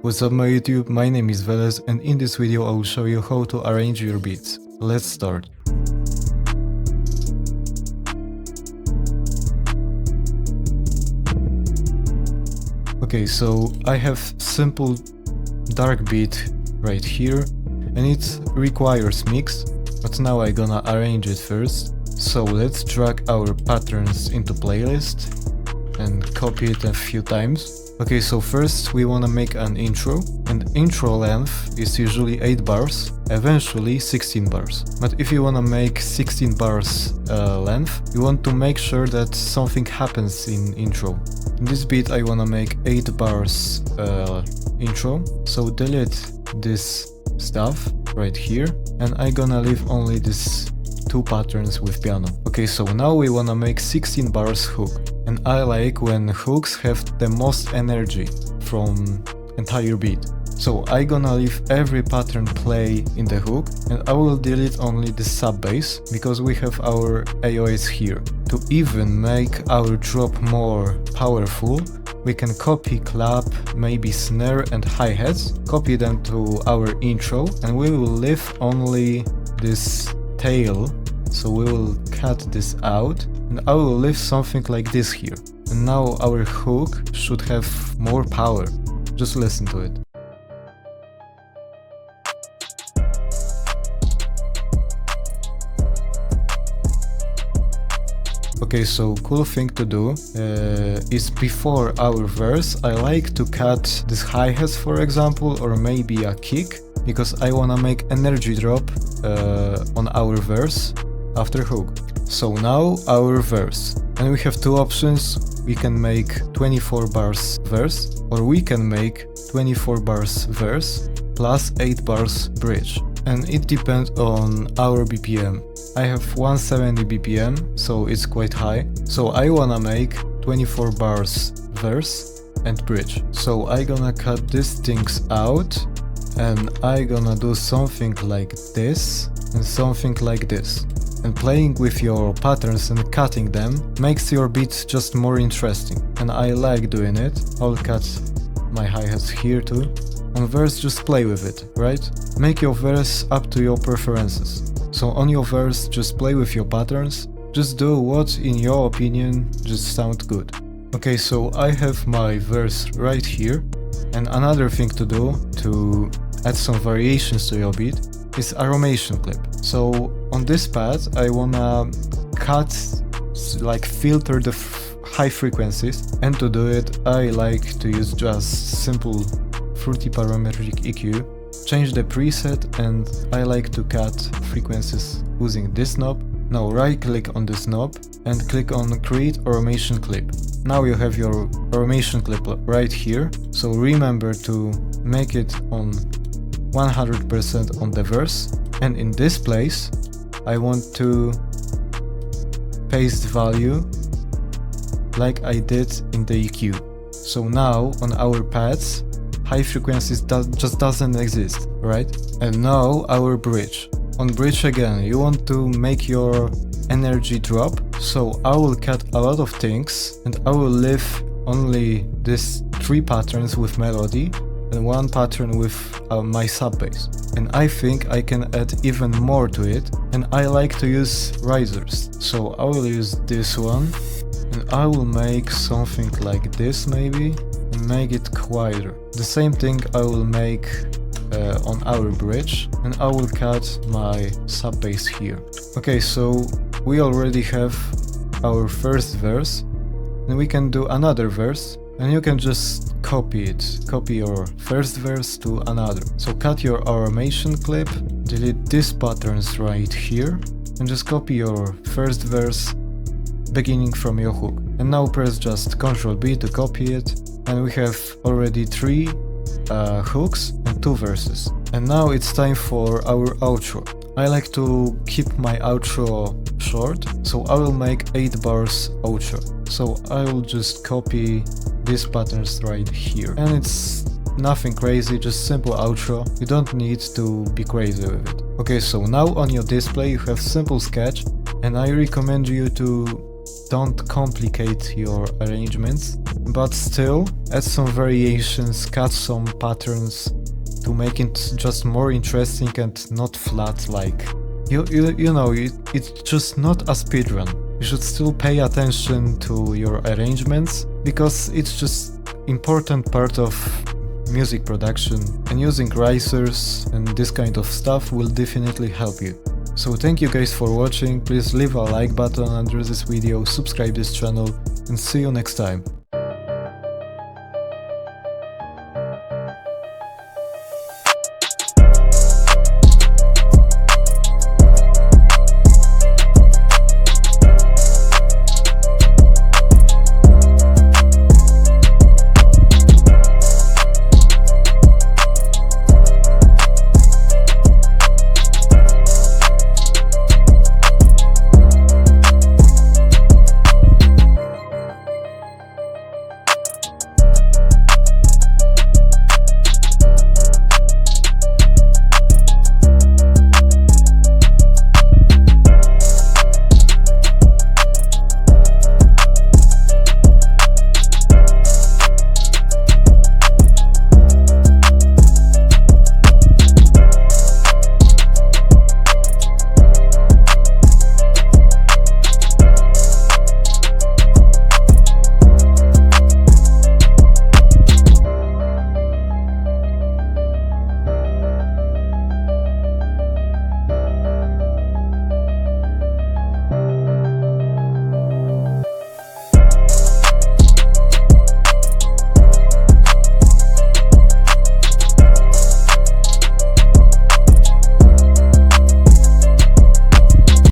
What's up my YouTube, my name is Veles and in this video I will show you how to arrange your beats. Let's start. Okay, so I have simple dark beat right here and it requires mix, but now I'm gonna arrange it first. So let's drag our patterns into playlist and copy it a few times. Okay, so first we wanna make an intro, and intro length is usually 8 bars, eventually 16 bars. But if you wanna make 16 bars length, you want to make sure that something happens in intro. In this beat I wanna make 8 bars intro, so delete this stuff right here, and I'm gonna leave only these two patterns with piano. Okay, so now we wanna make 16 bars hook, and I like when hooks have the most energy from entire beat. So I gonna leave every pattern play in the hook, and I will delete only the sub bass because we have our AOS here. To even make our drop more powerful, we can copy clap, maybe snare and hi-hats, copy them to our intro, and we will leave only this tail, so we will cut this out and I will leave something like this here. And now our hook should have more power. Just listen to it. Okay, so cool thing to do is before our verse I like to cut this hi-hats for example, or maybe a kick, because I wanna make energy drop on our verse after hook. So now our verse, and we have two options. We can make 24 bars verse, or we can make 24 bars verse plus 8 bars bridge, and it depends on our BPM. I have 170 BPM, so it's quite high, so I wanna make 24 bars verse and bridge. So I gonna cut these things out, and I gonna do something like this and something like this. And playing with your patterns and cutting them makes your beat just more interesting, and I like doing it. I'll cut my hi-hats here too. On verse just play with it, right? Make your verse up to your preferences. So on your verse just play with your patterns, just do what in your opinion just sound good. Okay, so I have my verse right here, and another thing to do to add some variations to your beat is automation clip. So on this pad I wanna cut, like filter the high frequencies, and to do it I like to use just simple fruity parametric EQ, change the preset, and I like to cut frequencies using this knob. Now right click on this knob and click on create automation clip. Now you have your automation clip right here, so remember to make it on 100% on the verse, and in this place I want to paste value like I did in the EQ. So now on our pads high frequencies just doesn't exist, right? And now our bridge. On bridge again you want to make your energy drop, so I will cut a lot of things and I will leave only these 3 patterns with melody and 1 pattern with my sub bass. And I think I can add even more to it, and I like to use risers. So I will use this one and I will make something like this maybe, and make it quieter. The same thing I will make on our bridge, and I will cut my sub bass here. Okay, so we already have our first verse, and we can do another verse, and you can just copy it. Copy your first verse to another. So cut your automation clip, delete these patterns right here, and just copy your first verse beginning from your hook. And now press just Ctrl B to copy it, and we have already 3 hooks and 2 verses. And now it's time for our outro. I like to keep my outro short, so I will make 8 bars outro. So I will just copy these patterns right here, and it's nothing crazy, just simple outro. You don't need to be crazy with it. Okay, so now on your display you have simple sketch, and I recommend you to don't complicate your arrangements, but still add some variations, cut some patterns to make it just more interesting and not flat like... You know, it's just not a speedrun. You should still pay attention to your arrangements, because it's just important part of music production, and using risers and this kind of stuff will definitely help you. So thank you guys for watching, please leave a like button under this video, subscribe this channel, and see you next time.